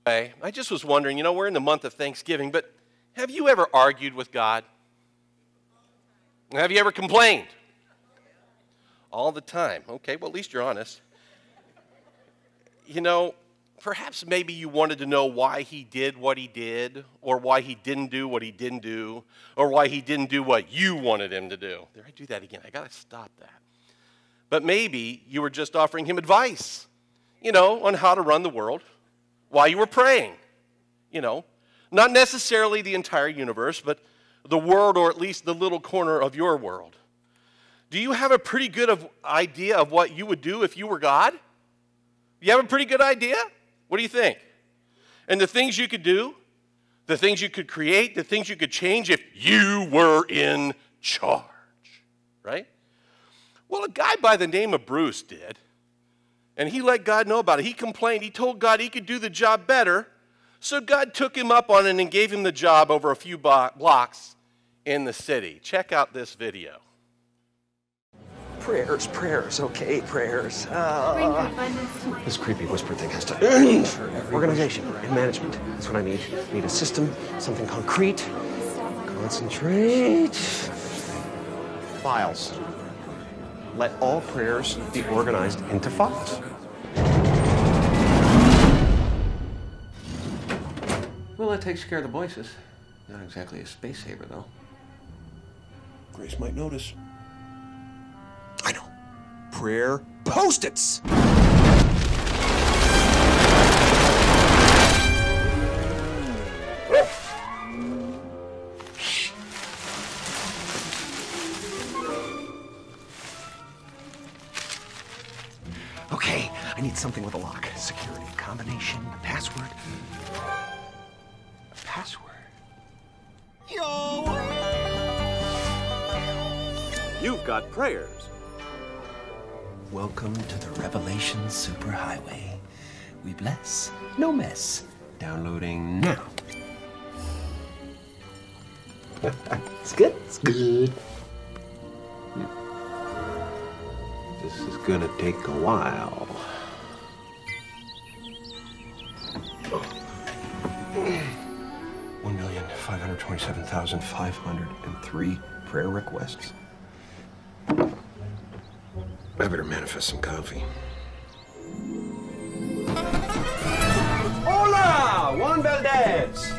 I just was wondering, we're in the month of Thanksgiving, but have you ever argued with God? Have you ever complained? All the time. Okay, well, at least you're honest. Perhaps maybe you wanted to know why he did what he did, or why he didn't do what he didn't do, or why he didn't do what you wanted him to do. There, I do that again. I got to stop that. But maybe you were just offering him advice, on how to run the world while you were praying. Not necessarily the entire universe, but the world, or at least the little corner of your world. Do you have a pretty good idea of what you would do if you were God? You have a pretty good idea? What do you think? And the things you could do, the things you could create, the things you could change if you were in charge, right? Well, a guy by the name of Bruce did, and he let God know about it. He complained. He told God he could do the job better, so God took him up on it and gave him the job over a few blocks in the city. Check out this video. Prayers, okay, prayers. This creepy whisper thing has to end for every organization and management. That's what I need. I need a system, something concrete. Concentrate. Files. Let all prayers be organized into files. Well, that takes care of the voices. Not exactly a space saver, though. Grace might notice. I know. Prayer Post-its. Okay, I need something with a lock. Security, combination, a password. A password? Yo! You've got prayers. Welcome to the Revelation Superhighway. We bless, no mess. Downloading now. It's good. It's good. This is gonna take a while. Oh. 1,527,503 prayer requests. I better manifest some coffee. Hola, Juan Valdez.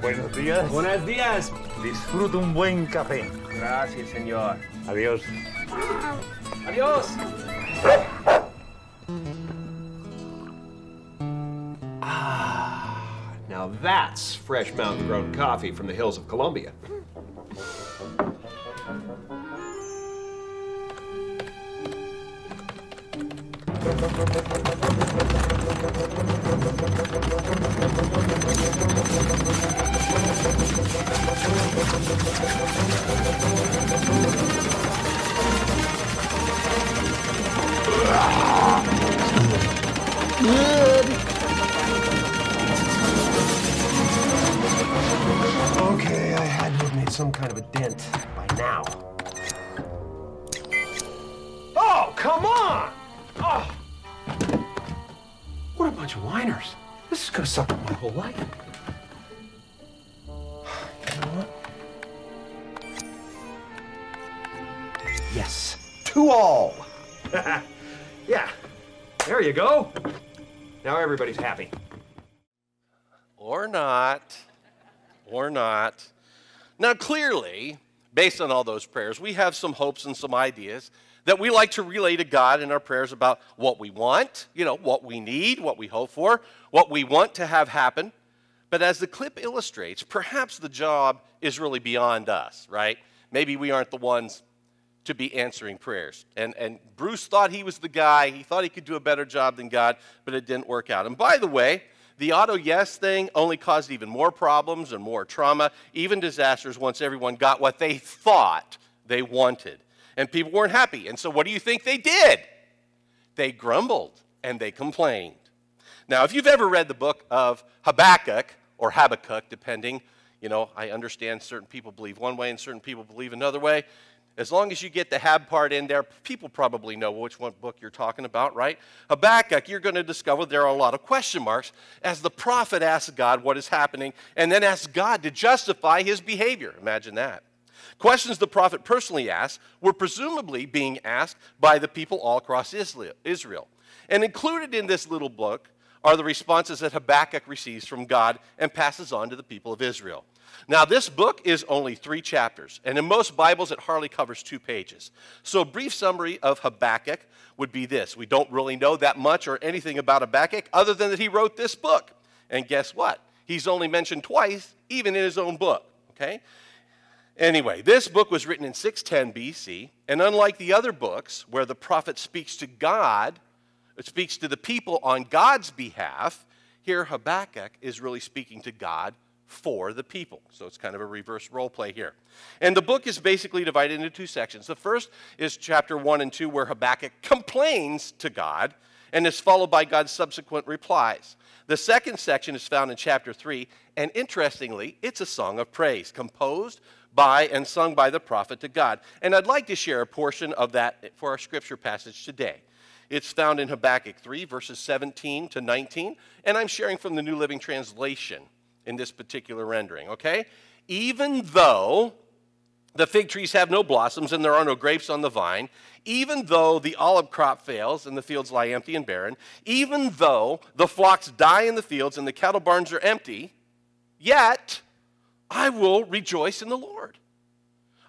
Buenos días. Buenos días. Disfruto un buen café. Gracias, señor. Adiós. Adiós. Now that's fresh mountain-grown coffee from the hills of Colombia. Okay, I had to have made some kind of a dent by now. Oh, come on! Oh. What a bunch of whiners. This is gonna suck up my whole life. You know what? Yes, to all. Yeah, there you go. Now everybody's happy. Or not. Or not. Now, clearly, based on all those prayers, we have some hopes and some ideas that we like to relay to God in our prayers about what we want, what we need, what we hope for, what we want to have happen. But as the clip illustrates, perhaps the job is really beyond us, right? Maybe we aren't the ones to be answering prayers. And Bruce thought he was the guy. He thought he could do a better job than God, but it didn't work out. And by the way, the auto yes thing only caused even more problems and more trauma, even disasters once everyone got what they thought they wanted. And people weren't happy. And so what do you think they did? They grumbled and they complained. Now, if you've ever read the book of Habakkuk, or Habakkuk, depending, I understand certain people believe one way and certain people believe another way. As long as you get the Hab part in there, people probably know which one book you're talking about, right? Habakkuk, you're going to discover there are a lot of question marks as the prophet asks God what is happening and then asks God to justify his behavior. Imagine that. Questions the prophet personally asked were presumably being asked by the people all across Israel. And included in this little book are the responses that Habakkuk receives from God and passes on to the people of Israel. Now, this book is only 3 chapters, and in most Bibles, it hardly covers 2 pages. So a brief summary of Habakkuk would be this. We don't really know that much or anything about Habakkuk other than that he wrote this book. And guess what? He's only mentioned twice, even in his own book, okay? Anyway, this book was written in 610 BC, and unlike the other books where the prophet speaks to God, it speaks to the people on God's behalf, here Habakkuk is really speaking to God for the people. So it's kind of a reverse role play here. And the book is basically divided into 2 sections. The first is chapter 1 and 2 where Habakkuk complains to God and is followed by God's subsequent replies. The second section is found in chapter 3, and interestingly, it's a song of praise composed by and sung by the prophet to God. And I'd like to share a portion of that for our scripture passage today. It's found in Habakkuk 3, verses 17 to 19, and I'm sharing from the New Living Translation in this particular rendering, okay? Even though the fig trees have no blossoms and there are no grapes on the vine, even though the olive crop fails and the fields lie empty and barren, even though the flocks die in the fields and the cattle barns are empty, yet I will rejoice in the Lord.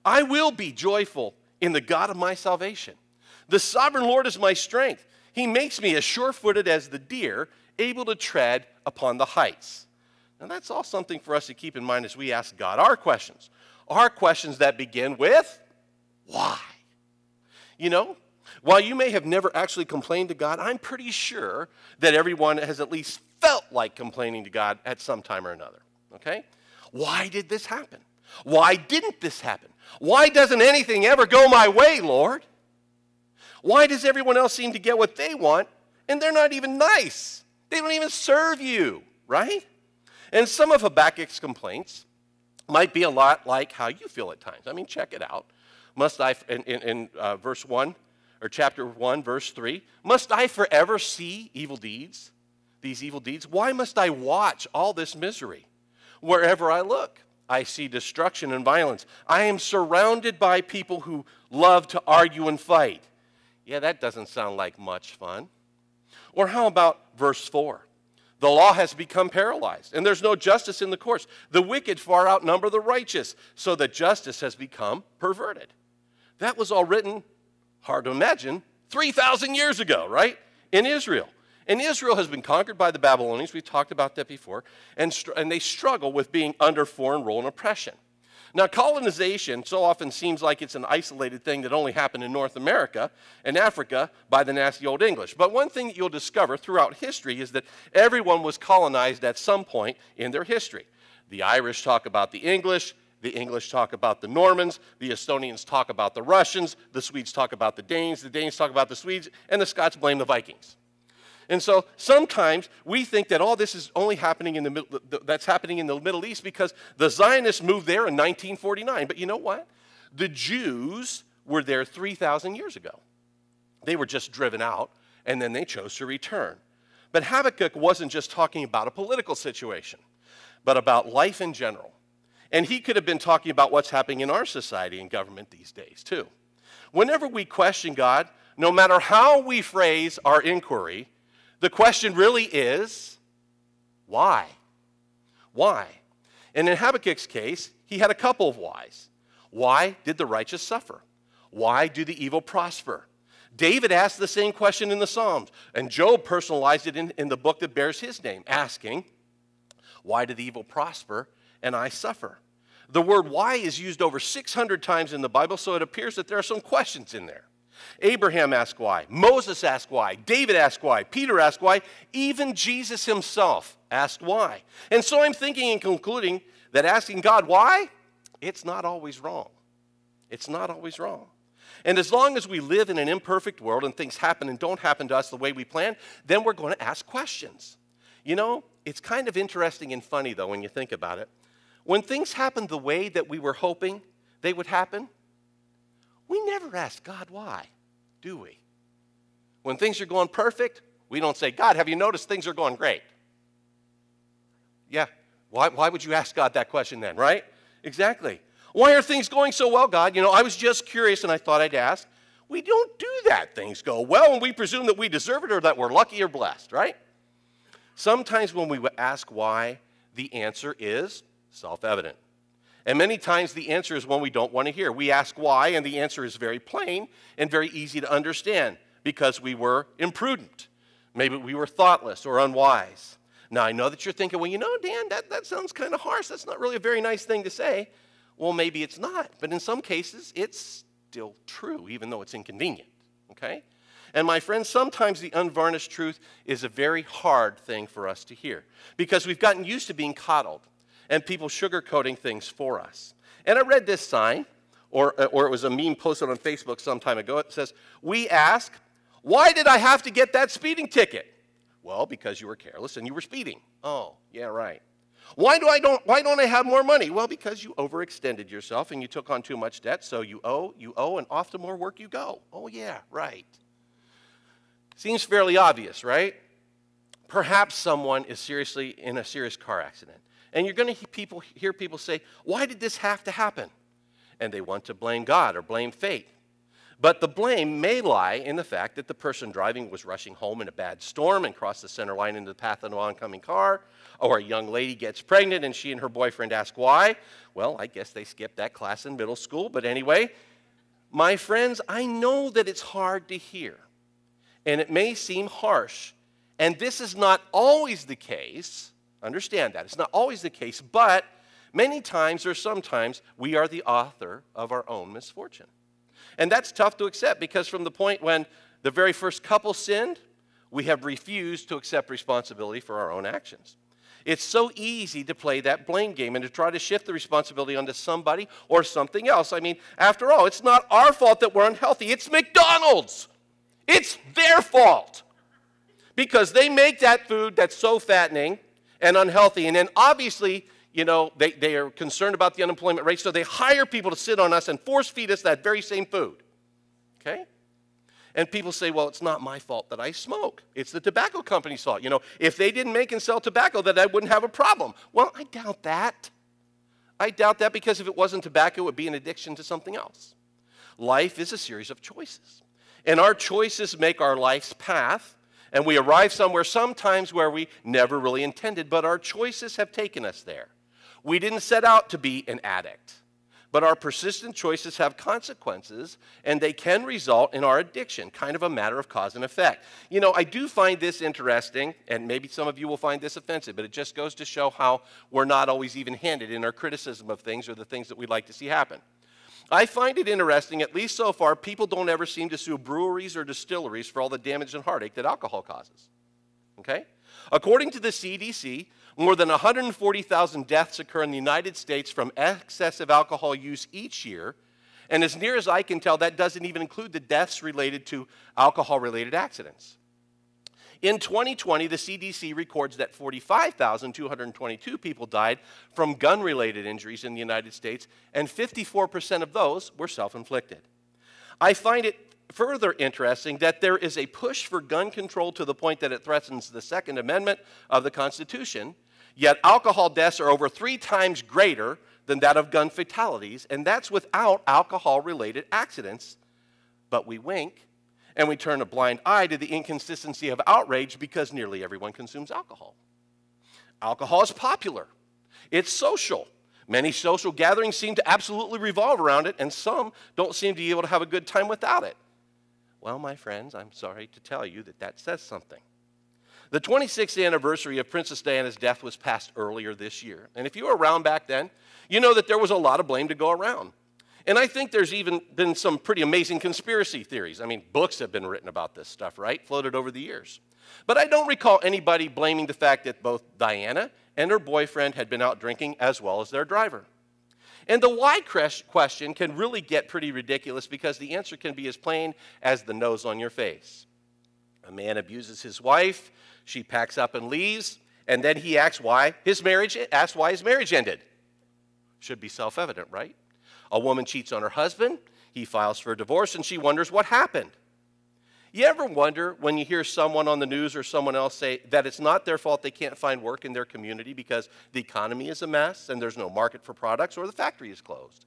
I will be joyful in the God of my salvation. The sovereign Lord is my strength. He makes me as sure-footed as the deer, able to tread upon the heights. Now, that's all something for us to keep in mind as we ask God our questions that begin with, why? You know, while you may have never actually complained to God, I'm pretty sure that everyone has at least felt like complaining to God at some time or another, okay? Why did this happen? Why didn't this happen? Why doesn't anything ever go my way, Lord? Why does everyone else seem to get what they want and they're not even nice? They don't even serve you, right? And some of Habakkuk's complaints might be a lot like how you feel at times. I mean, check it out. Must I, in verse 1, or chapter 1, verse 3, must I forever see evil deeds, these evil deeds? Why must I watch all this misery? Wherever I look, I see destruction and violence. I am surrounded by people who love to argue and fight. Yeah, that doesn't sound like much fun. Or how about verse 4? The law has become paralyzed, and there's no justice in the courts. The wicked far outnumber the righteous, so that justice has become perverted. That was all written, hard to imagine, 3,000 years ago, right, in Israel. And Israel has been conquered by the Babylonians. We've talked about that before. And they struggle with being under foreign rule and oppression. Now, colonization so often seems like it's an isolated thing that only happened in North America and Africa by the nasty old English. But one thing that you'll discover throughout history is that everyone was colonized at some point in their history. The Irish talk about the English talk about the Normans, the Estonians talk about the Russians, the Swedes talk about the Danes talk about the Swedes, and the Scots blame the Vikings. And so sometimes we think that all this is only happening in the Middle East because the Zionists moved there in 1949. But you know what? The Jews were there 3,000 years ago. They were just driven out, and then they chose to return. But Habakkuk wasn't just talking about a political situation, but about life in general. And he could have been talking about what's happening in our society and government these days, too. Whenever we question God, no matter how we phrase our inquiry, the question really is, why? Why? And in Habakkuk's case, he had a couple of whys. Why did the righteous suffer? Why do the evil prosper? David asked the same question in the Psalms, and Job personalized it in the book that bears his name, asking, why do the evil prosper and I suffer? The word why is used over 600 times in the Bible, so it appears that there are some questions in there. Abraham asked why, Moses asked why, David asked why, Peter asked why, even Jesus himself asked why. And so I'm thinking and concluding that asking God why, it's not always wrong. It's not always wrong. And as long as we live in an imperfect world and things happen and don't happen to us the way we plan, then we're going to ask questions. You know, it's kind of interesting and funny, though, when you think about it. When things happen the way that we were hoping they would happen, We never ask God why, do we? When things are going perfect, we don't say, God, have you noticed things are going great? Yeah, why would you ask God that question then, right? Exactly. Why are things going so well, God? You know, I was just curious and I thought I'd ask. We don't do that. Things go well and we presume that we deserve it or that we're lucky or blessed, right? Sometimes when we ask why, the answer is self-evident. And many times the answer is one we don't want to hear. We ask why, and the answer is very plain and very easy to understand because we were imprudent. Maybe we were thoughtless or unwise. Now, I know that you're thinking, well, you know, Dan, that sounds kind of harsh. That's not really a very nice thing to say. Well, maybe it's not. But in some cases, it's still true, even though it's inconvenient, okay? And my friends, sometimes the unvarnished truth is a very hard thing for us to hear because we've gotten used to being coddled and people sugarcoating things for us. And I read this sign, or it was a meme posted on Facebook some time ago. It says, we ask, why did I have to get that speeding ticket? Well, because you were careless and you were speeding. Oh, yeah, right. Why don't I have more money? Well, because you overextended yourself and you took on too much debt, so you owe, and off to more work you go. Oh, yeah, right. Seems fairly obvious, right? Perhaps someone is in a serious car accident, and you're going to hear people say, why did this have to happen? And they want to blame God or blame fate. But the blame may lie in the fact that the person driving was rushing home in a bad storm and crossed the center line into the path of an oncoming car, or a young lady gets pregnant and she and her boyfriend ask why. Well, I guess they skipped that class in middle school, but anyway, my friends, I know that it's hard to hear, and it may seem harsh, and this is not always the case. Understand that. It's not always the case, but many times or sometimes we are the author of our own misfortune. And that's tough to accept because from the point when the very first couple sinned, we have refused to accept responsibility for our own actions. It's so easy to play that blame game and to try to shift the responsibility onto somebody or something else. I mean, after all, it's not our fault that we're unhealthy. It's McDonald's. It's their fault because they make that food that's so fattening and unhealthy. And then obviously, you know, they are concerned about the unemployment rate, so they hire people to sit on us and force feed us that very same food, okay? And people say, well, it's not my fault that I smoke. It's the tobacco company's fault. You know, if they didn't make and sell tobacco, then I wouldn't have a problem. Well, I doubt that. I doubt that because if it wasn't tobacco, it would be an addiction to something else. Life is a series of choices. And our choices make our life's path, and we arrive somewhere sometimes where we never really intended, but our choices have taken us there. We didn't set out to be an addict, but our persistent choices have consequences, and they can result in our addiction, kind of a matter of cause and effect. You know, I do find this interesting, and maybe some of you will find this offensive, but it just goes to show how we're not always even-handed in our criticism of things or the things that we'd like to see happen. I find it interesting, at least so far, people don't ever seem to sue breweries or distilleries for all the damage and heartache that alcohol causes, okay? According to the CDC, more than 140,000 deaths occur in the United States from excessive alcohol use each year, and as near as I can tell, that doesn't even include the deaths related to alcohol-related accidents. In 2020, the CDC records that 45,222 people died from gun-related injuries in the United States, and 54% of those were self-inflicted. I find it further interesting that there is a push for gun control to the point that it threatens the Second Amendment of the Constitution, yet alcohol deaths are over 3 times greater than that of gun fatalities, and that's without alcohol-related accidents. But we wink, and we turn a blind eye to the inconsistency of outrage because nearly everyone consumes alcohol. Alcohol is popular. It's social. Many social gatherings seem to absolutely revolve around it, and some don't seem to be able to have a good time without it. Well, my friends, I'm sorry to tell you that that says something. The 26th anniversary of Princess Diana's death was passed earlier this year. And if you were around back then, you know that there was a lot of blame to go around. And I think there's even been some pretty amazing conspiracy theories. I mean, books have been written about this stuff, right? Floated over the years. But I don't recall anybody blaming the fact that both Diana and her boyfriend had been out drinking as well as their driver. And the why question can really get pretty ridiculous because the answer can be as plain as the nose on your face. A man abuses his wife, she packs up and leaves, and then he asks why his marriage ended. Should be self-evident, right? A woman cheats on her husband, He files for a divorce, and she wonders what happened. You ever wonder when you hear someone on the news or someone else say that it's not their fault they can't find work in their community because the economy is a mess and there's no market for products or the factory is closed?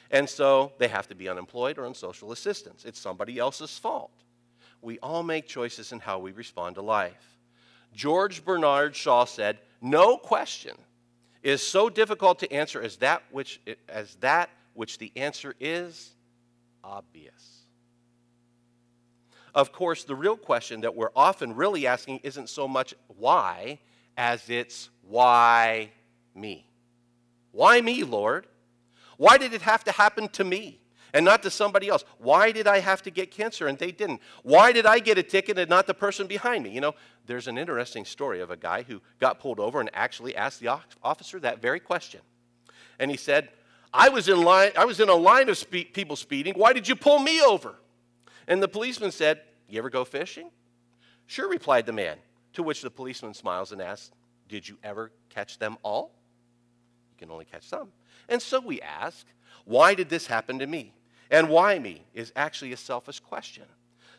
And so they have to be unemployed or on social assistance. It's somebody else's fault. We all make choices in how we respond to life. George Bernard Shaw said, "No question is so difficult to answer as that which the answer is obvious." Of course, the real question that we're often really asking isn't so much why as it's why me? Why me, Lord? Why did it have to happen to me and not to somebody else? Why did I have to get cancer and they didn't? Why did I get a ticket and not the person behind me? You know, there's an interesting story of a guy who got pulled over and actually asked the officer that very question. And he said, I was in a line of people speeding. Why did you pull me over? And the policeman said, "You ever go fishing?" "Sure," replied the man, to which the policeman smiles and asks, "Did you ever catch them all?" "You can only catch some." And so we ask, why did this happen to me? And why me is actually a selfish question.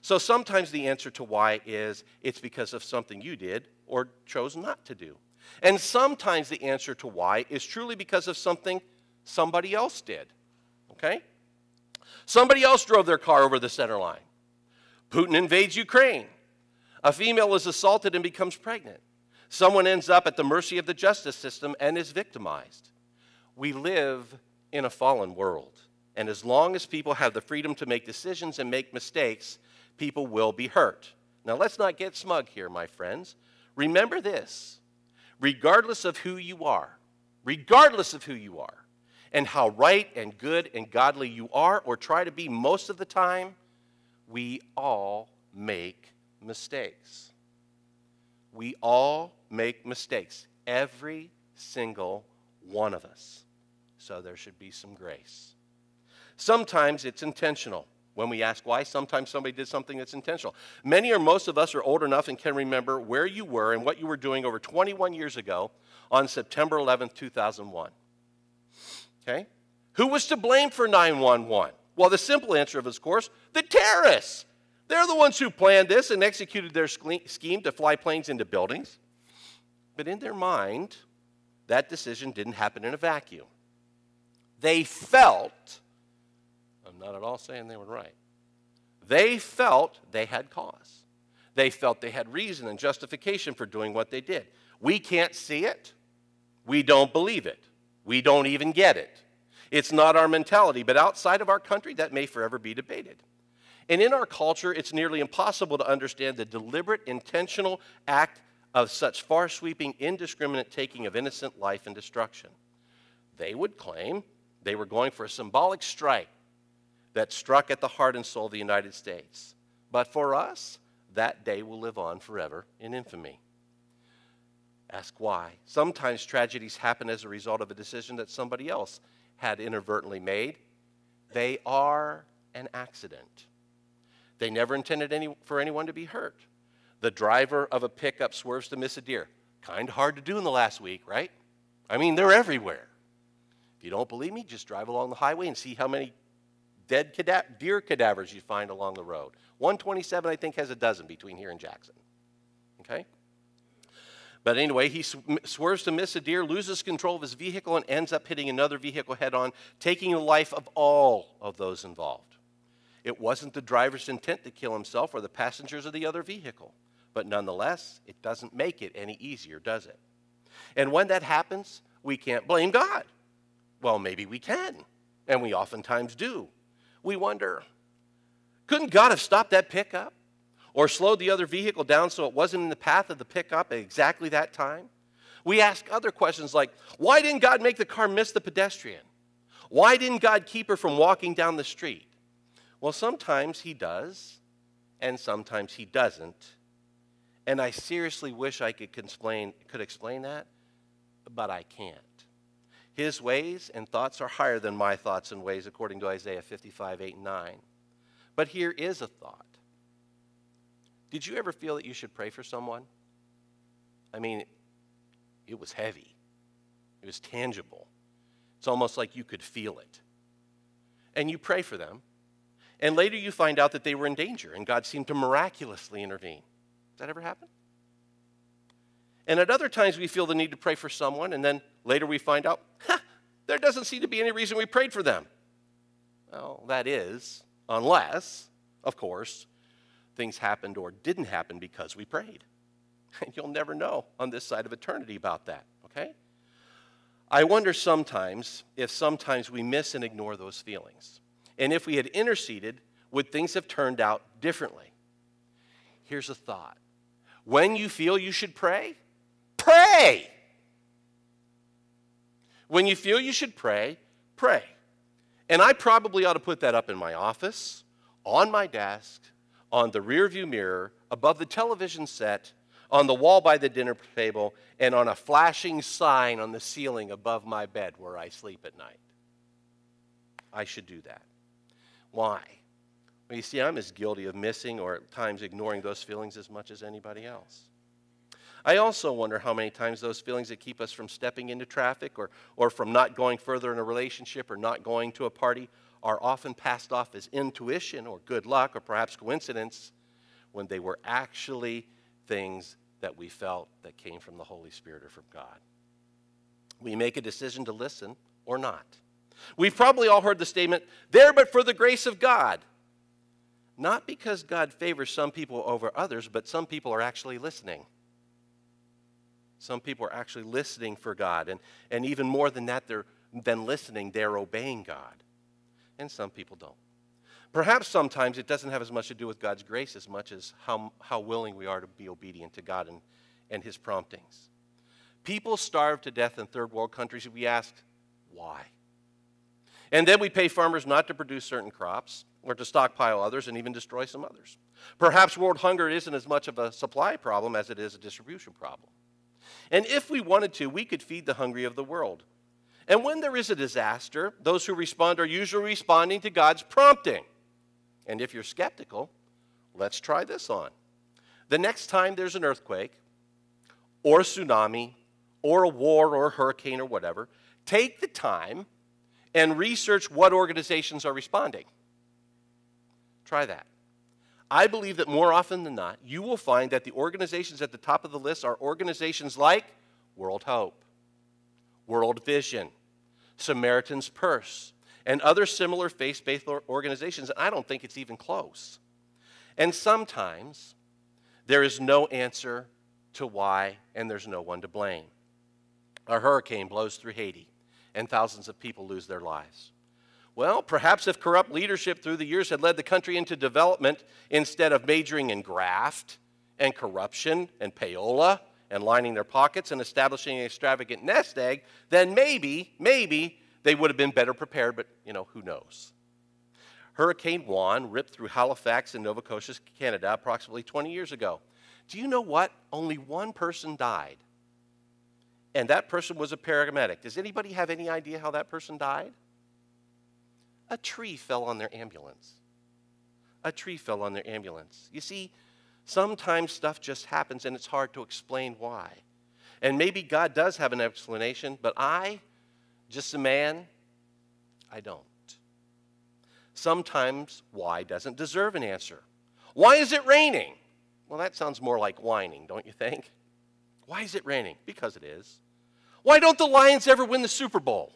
So sometimes the answer to why is it's because of something you did or chose not to do. And sometimes the answer to why is truly because of something somebody else did. Okay? Somebody else drove their car over the center line. Putin invades Ukraine. A female is assaulted and becomes pregnant. Someone ends up at the mercy of the justice system and is victimized. We live in a fallen world. And as long as people have the freedom to make decisions and make mistakes, people will be hurt. Now, let's not get smug here, my friends. Remember this. Regardless of who you are, and how right and good and godly you are or try to be most of the time, we all make mistakes. We all make mistakes, every single one of us. So there should be some grace. Sometimes it's intentional. When we ask why, sometimes somebody did something that's intentional. Many or most of us are old enough and can remember where you were and what you were doing over 21 years ago on September 11th, 2001. Okay? Who was to blame for 9/11? Well, the simple answer, of course, the terrorists. They're the ones who planned this and executed their scheme to fly planes into buildings. But in their mind, that decision didn't happen in a vacuum. They felt, I'm not at all saying they were right, they felt they had cause. They felt they had reason and justification for doing what they did. We can't see it. We don't believe it. We don't even get it. It's not our mentality, but outside of our country, that may forever be debated. And in our culture, it's nearly impossible to understand the deliberate, intentional act of such far-sweeping, indiscriminate taking of innocent life and destruction. They would claim they were going for a symbolic strike that struck at the heart and soul of the United States. But for us, that day will live on forever in infamy. Ask why. Sometimes tragedies happen as a result of a decision that somebody else had inadvertently made. They are an accident. They never intended for anyone to be hurt. The driver of a pickup swerves to miss a deer. Kind of hard to do in the last week, right? I mean, they're everywhere. If you don't believe me, just drive along the highway and see how many dead deer cadavers you find along the road. 127, I think, has a dozen between here and Jackson. Okay? But anyway, he swerves to miss a deer, loses control of his vehicle, and ends up hitting another vehicle head-on, taking the life of all of those involved. It wasn't the driver's intent to kill himself or the passengers of the other vehicle. But nonetheless, it doesn't make it any easier, does it? And when that happens, we can't blame God. Well, maybe we can, and we oftentimes do. We wonder, couldn't God have stopped that pickup or slowed the other vehicle down so it wasn't in the path of the pickup at exactly that time? We ask other questions like, why didn't God make the car miss the pedestrian? Why didn't God keep her from walking down the street? Well, sometimes he does, and sometimes he doesn't. And I seriously wish I could explain that, but I can't. His ways and thoughts are higher than my thoughts and ways, according to Isaiah 55, 8, and 9. But here is a thought. Did you ever feel that you should pray for someone? I mean, it was heavy. It was tangible. It's almost like you could feel it. And you pray for them, And later you find out that they were in danger and God seemed to miraculously intervene. Does that ever happen? And at other times we feel the need to pray for someone and then later we find out, there doesn't seem to be any reason we prayed for them. Well, that is, unless, of course, things happened or didn't happen because we prayed. And you'll never know on this side of eternity about that, okay? I wonder sometimes if sometimes we miss and ignore those feelings. And if we had interceded, would things have turned out differently? Here's a thought. When you feel you should pray, pray! When you feel you should pray, pray. And I probably ought to put that up in my office, on my desk, on the rearview mirror, above the television set, on the wall by the dinner table, and on a flashing sign on the ceiling above my bed where I sleep at night. I should do that. Why? Well, you see, I'm as guilty of missing or at times ignoring those feelings as much as anybody else. I also wonder how many times those feelings that keep us from stepping into traffic or from not going further in a relationship or not going to a party are often passed off as intuition or good luck or perhaps coincidence when they were actually things that we felt that came from the Holy Spirit or from God. We make a decision to listen or not. We've probably all heard the statement, there but for the grace of God. Not because God favors some people over others, but some people are actually listening. Some people are actually listening for God. And even more than that, than listening, they're obeying God. And some people don't. Perhaps sometimes it doesn't have as much to do with God's grace as much as how willing we are to be obedient to God and his promptings. People starve to death in third world countries. We ask, why? And then we pay farmers not to produce certain crops or to stockpile others and even destroy some others. Perhaps world hunger isn't as much of a supply problem as it is a distribution problem. And if we wanted to, we could feed the hungry of the world. And when there is a disaster, those who respond are usually responding to God's prompting. And if you're skeptical, let's try this on. The next time there's an earthquake or a tsunami or a war or a hurricane or whatever, take the time and research what organizations are responding. Try that. I believe that more often than not, you will find that the organizations at the top of the list are organizations like World Hope, World Vision, Samaritan's Purse, and other similar faith-based organizations. And I don't think it's even close. And sometimes there is no answer to why, and there's no one to blame. A hurricane blows through Haiti, and thousands of people lose their lives. Well, perhaps if corrupt leadership through the years had led the country into development instead of majoring in graft and corruption and payola and lining their pockets and establishing an extravagant nest egg, then maybe they would have been better prepared, but, who knows. Hurricane Juan ripped through Halifax in Nova Scotia, Canada, approximately 20 years ago. Do you know what? Only one person died, and that person was a paramedic. Does anybody have any idea how that person died? A tree fell on their ambulance. A tree fell on their ambulance. You see, sometimes stuff just happens and it's hard to explain why. And maybe God does have an explanation, but I, just a man, I don't. Sometimes why doesn't deserve an answer. Why is it raining? Well, that sounds more like whining, don't you think? Why is it raining? Because it is. Why don't the Lions ever win the Super Bowl?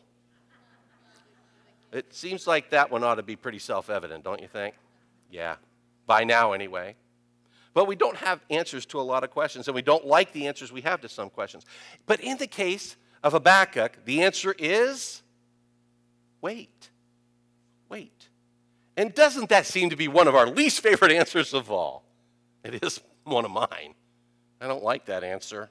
It seems like that one ought to be pretty self-evident, don't you think? Yeah, by now anyway. But we don't have answers to a lot of questions, and we don't like the answers we have to some questions. But in the case of Habakkuk, the answer is wait. Wait. And doesn't that seem to be one of our least favorite answers of all? It is one of mine. I don't like that answer.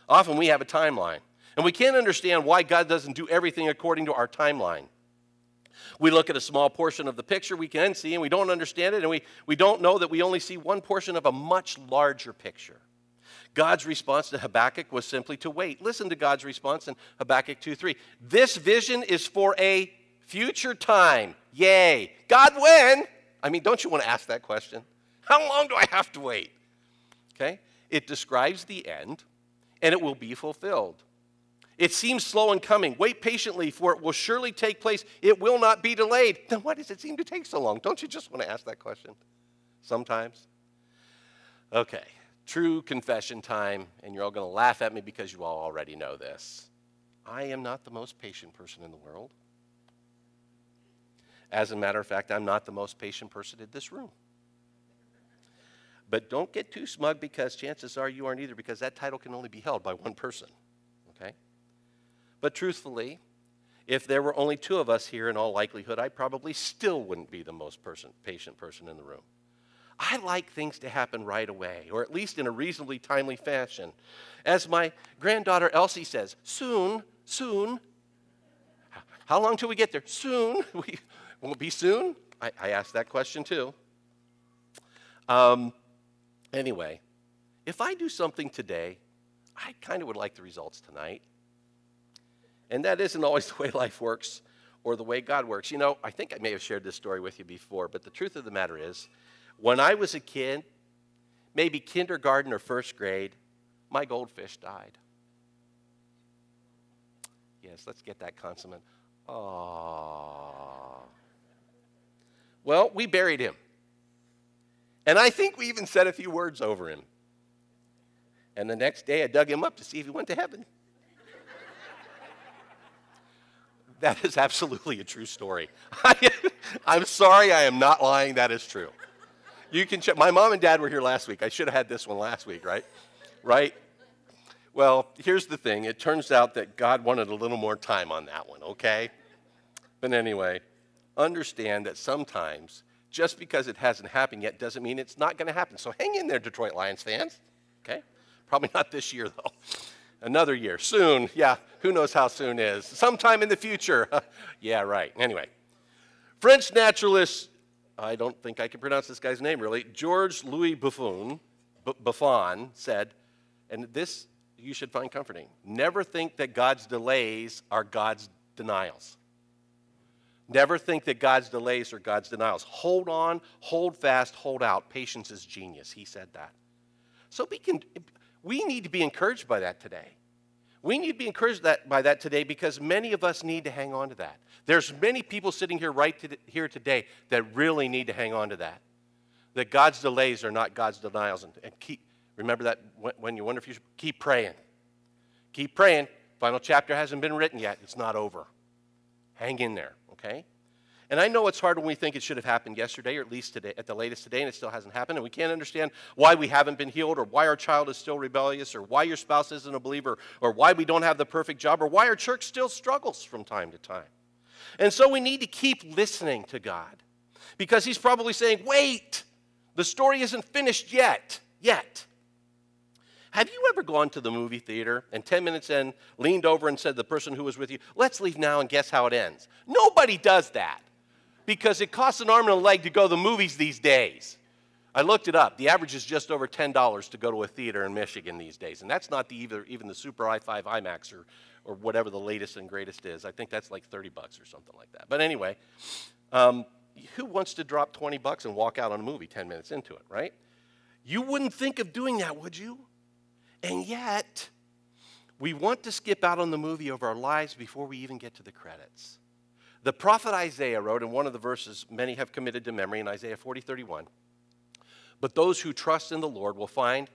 Often we have a timeline, and we can't understand why God doesn't do everything according to our timeline. We look at a small portion of the picture we can see, and we don't understand it, and we don't know that we only see one portion of a much larger picture. God's response to Habakkuk was simply to wait. Listen to God's response in Habakkuk 2:3. This vision is for a future time. Yay. God, when? Don't you want to ask that question? How long do I have to wait? Okay? It describes the end, and it will be fulfilled. It seems slow in coming. Wait patiently, for it will surely take place. It will not be delayed. Then why does it seem to take so long? Don't you just want to ask that question sometimes? Okay, true confession time, and you're all going to laugh at me because you all already know this. I am not the most patient person in the world. As a matter of fact, I'm not the most patient person in this room. But don't get too smug, because chances are you aren't either, because that title can only be held by one person, okay? But truthfully, if there were only two of us here, in all likelihood, I probably still wouldn't be the most patient person in the room. I like things to happen right away, or at least in a reasonably timely fashion. As my granddaughter Elsie says, soon, soon. How long till we get there? Soon. Will it be soon? I asked that question too. Anyway, if I do something today, I kind of would like the results tonight. And that isn't always the way life works or the way God works. You know, I think I may have shared this story with you before, but the truth of the matter is, when I was a kid, maybe kindergarten or first grade, my goldfish died. Yes, let's get that consummate. Aww. Well, we buried him. And I think we even said a few words over him. And the next day I dug him up to see if he went to heaven. That is absolutely a true story. I'm sorry, I am not lying. That is true. You can check. My mom and dad were here last week. I should have had this one last week, right? Right? Well, here's the thing. It turns out that God wanted a little more time on that one, okay? But anyway, understand that sometimes just because it hasn't happened yet doesn't mean it's not going to happen. So hang in there, Detroit Lions fans, okay? Probably not this year, though. Another year, soon. Yeah, who knows how soon is. Sometime in the future. Yeah, right. Anyway, French naturalist, I don't think I can pronounce this guy's name really, Georges-Louis Buffon said, and this you should find comforting, never think that God's delays are God's denials. Never think that God's delays are God's denials. Hold on, hold fast, hold out. Patience is genius. He said that. So we need to be encouraged by that today. We need to be encouraged by that today, because many of us need to hang on to that. There's many people sitting here here today that really need to hang on to that. That God's delays are not God's denials. And remember that when you wonder if you should keep praying. Keep praying. Final chapter hasn't been written yet. It's not over. Hang in there, okay? And I know it's hard when we think it should have happened yesterday, or at least today, at the latest today, and it still hasn't happened, and we can't understand why we haven't been healed, or why our child is still rebellious, or why your spouse isn't a believer, or why we don't have the perfect job, or why our church still struggles from time to time. And so we need to keep listening to God, because he's probably saying, wait, the story isn't finished yet. Have you ever gone to the movie theater and 10 minutes in, leaned over and said to the person who was with you, let's leave now and guess how it ends? Nobody does that, because it costs an arm and a leg to go to the movies these days. I looked it up. The average is just over $10 to go to a theater in Michigan these days, and that's not even the Super i5 IMAX or whatever the latest and greatest is. I think that's like $30 or something like that. But anyway, who wants to drop $20 and walk out on a movie 10 minutes into it, right? You wouldn't think of doing that, would you? And yet, we want to skip out on the movie of our lives before we even get to the credits. The prophet Isaiah wrote in one of the verses many have committed to memory, in Isaiah 40:31, but those who trust in the Lord will find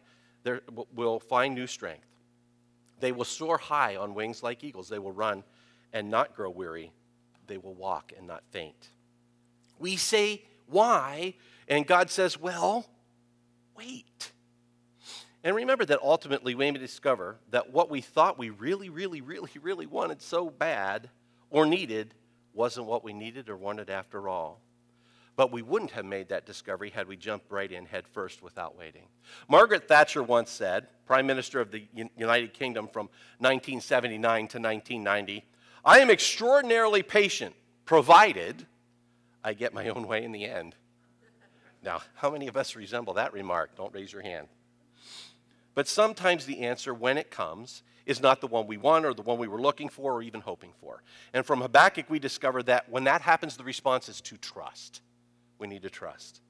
new strength. They will soar high on wings like eagles. They will run and not grow weary. They will walk and not faint. We say, why? And God says, well, wait. And remember that ultimately we may discover that what we thought we really wanted so bad or needed wasn't what we needed or wanted after all. But we wouldn't have made that discovery had we jumped right in head first without waiting. Margaret Thatcher once said, Prime Minister of the United Kingdom from 1979 to 1990, I am extraordinarily patient, provided I get my own way in the end. Now, how many of us resemble that remark? Don't raise your hand. But sometimes the answer, when it comes, is not the one we want or the one we were looking for or even hoping for. And from Habakkuk, we discover that when that happens, the response is to trust. We need to trust.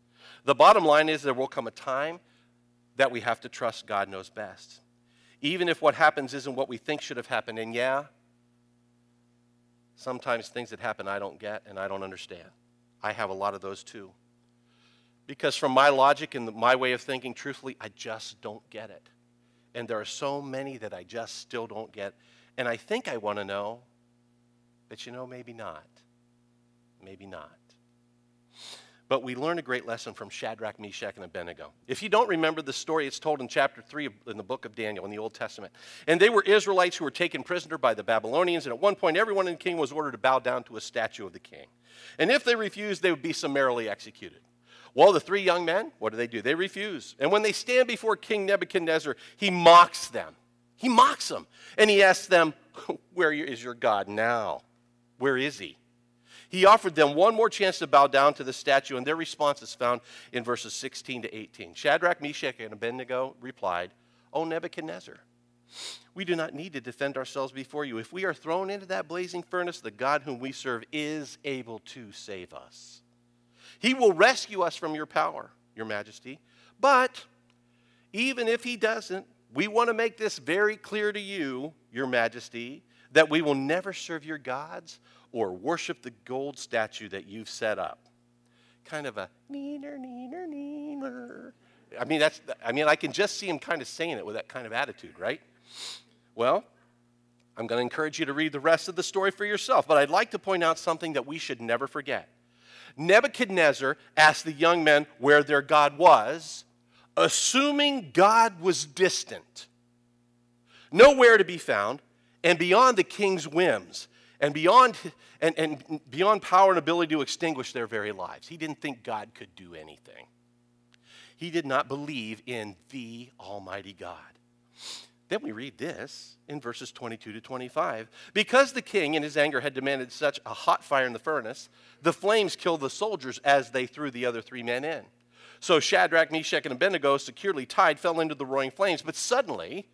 The bottom line is there will come a time that we have to trust God knows best. Even if what happens isn't what we think should have happened. And yeah, sometimes things that happen I don't get and I don't understand. I have a lot of those too. Because from my logic and my way of thinking, truthfully, I just don't get it. And there are so many that I just still don't get. And I think I want to know, but maybe not. Maybe not. But we learn a great lesson from Shadrach, Meshach, and Abednego. If you don't remember the story, it's told in chapter 3 in the book of Daniel in the Old Testament. And they were Israelites who were taken prisoner by the Babylonians, and at one point everyone in the king was ordered to bow down to a statue of the king. And if they refused, they would be summarily executed. Well, the three young men, what do? They refuse. And when they stand before King Nebuchadnezzar, he mocks them. He mocks them. And he asks them, where is your God now? Where is he? He offered them one more chance to bow down to the statue, and their response is found in verses 16 to 18. Shadrach, Meshach, and Abednego replied, O Nebuchadnezzar, we do not need to defend ourselves before you. If we are thrown into that blazing furnace, the God whom we serve is able to save us. He will rescue us from your power, your majesty. But even if he doesn't, we want to make this very clear to you, your majesty, that we will never serve your gods or worship the gold statue that you've set up. Kind of a neener, neener, neener. I can just see him kind of saying it with that kind of attitude, right? Well, I'm going to encourage you to read the rest of the story for yourself, but I'd like to point out something that we should never forget. Nebuchadnezzar asked the young men where their God was, assuming God was distant, nowhere to be found, and beyond the king's whims, and beyond power and ability to extinguish their very lives. He didn't think God could do anything. He did not believe in the Almighty God. Then we read this in verses 22 to 25. Because the king in his anger had demanded such a hot fire in the furnace, the flames killed the soldiers as they threw the other three men in. So Shadrach, Meshach, and Abednego, securely tied, fell into the roaring flames. But suddenly,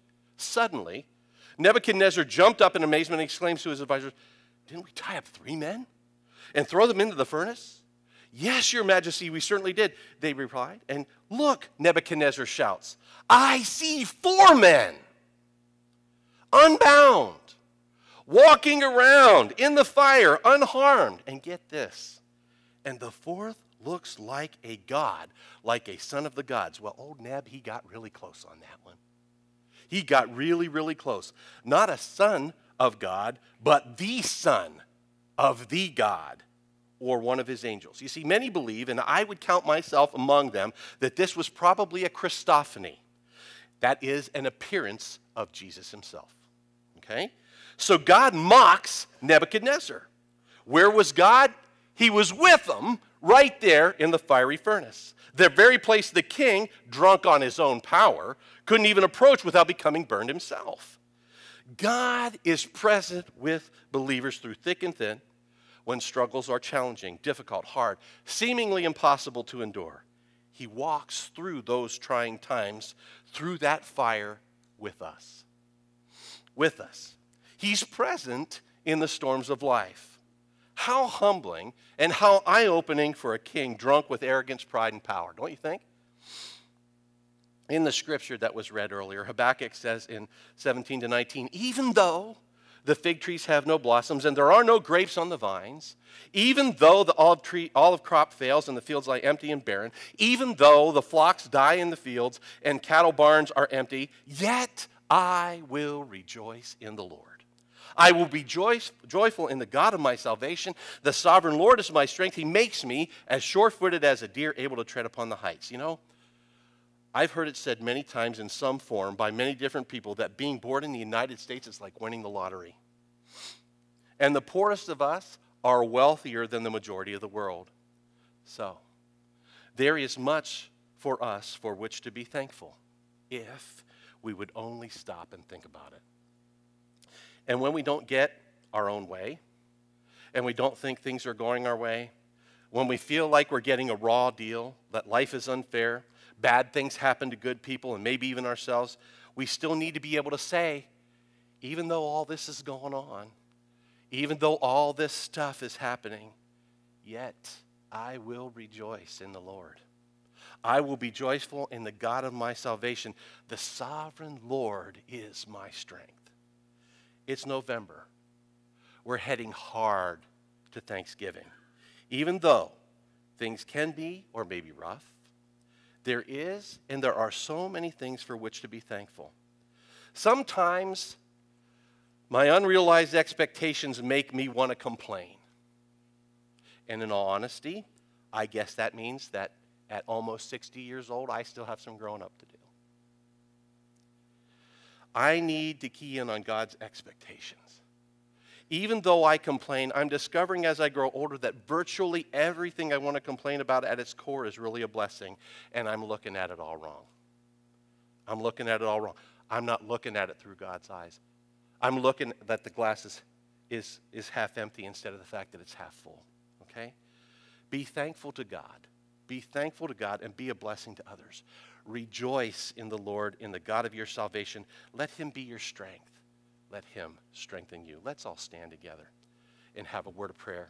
Nebuchadnezzar jumped up in amazement and exclaimed to his advisors, didn't we tie up three men and throw them into the furnace? Yes, your majesty, we certainly did, they replied. And look, Nebuchadnezzar shouts, I see four men, unbound, walking around in the fire, unharmed. And get this, and the fourth looks like a god, like a son of the gods. Well, old Neb, he got really close on that one. He got really, really close. Not a son of God, but the son of the God, or one of his angels. You see, many believe, and I would count myself among them, that this was probably a Christophany. That is an appearance of Jesus himself. Okay? So God mocks Nebuchadnezzar. Where was God? He was with them right there in the fiery furnace. The very place the king, drunk on his own power, couldn't even approach without becoming burned himself. God is present with believers through thick and thin when struggles are challenging, difficult, hard, seemingly impossible to endure. He walks through those trying times, through that fire with us. With us. He's present in the storms of life. How humbling and how eye-opening for a king drunk with arrogance, pride, and power, don't you think? In the scripture that was read earlier, Habakkuk says in 17 to 19, even though the fig trees have no blossoms and there are no grapes on the vines, even though the olive crop fails and the fields lie empty and barren, even though the flocks die in the fields and cattle barns are empty, yet I will rejoice in the Lord. I will be joyful in the God of my salvation. The sovereign Lord is my strength. He makes me as sure-footed as a deer, able to tread upon the heights. You know, I've heard it said many times in some form by many different people that being born in the United States is like winning the lottery. And the poorest of us are wealthier than the majority of the world. So, there is much for us for which to be thankful if we would only stop and think about it. And when we don't get our own way, and we don't think things are going our way, when we feel like we're getting a raw deal, that life is unfair, bad things happen to good people and maybe even ourselves, we still need to be able to say, even though all this is going on, even though all this stuff is happening, yet I will rejoice in the Lord. I will be joyful in the God of my salvation. The sovereign Lord is my strength. It's November. We're heading hard to Thanksgiving. Even though things can be or may be rough, there is and there are so many things for which to be thankful. Sometimes my unrealized expectations make me want to complain. And in all honesty, I guess that means that at almost 60 years old, I still have some growing up to do. I need to key in on God's expectations. Even though I complain, I'm discovering as I grow older that virtually everything I want to complain about at its core is really a blessing, and I'm looking at it all wrong. I'm looking at it all wrong. I'm not looking at it through God's eyes. I'm looking that the glass is half empty instead of the fact that it's half full, okay? Be thankful to God. Be thankful to God and be a blessing to others. Rejoice in the Lord, in the God of your salvation. Let him be your strength. Let him strengthen you. Let's all stand together and have a word of prayer.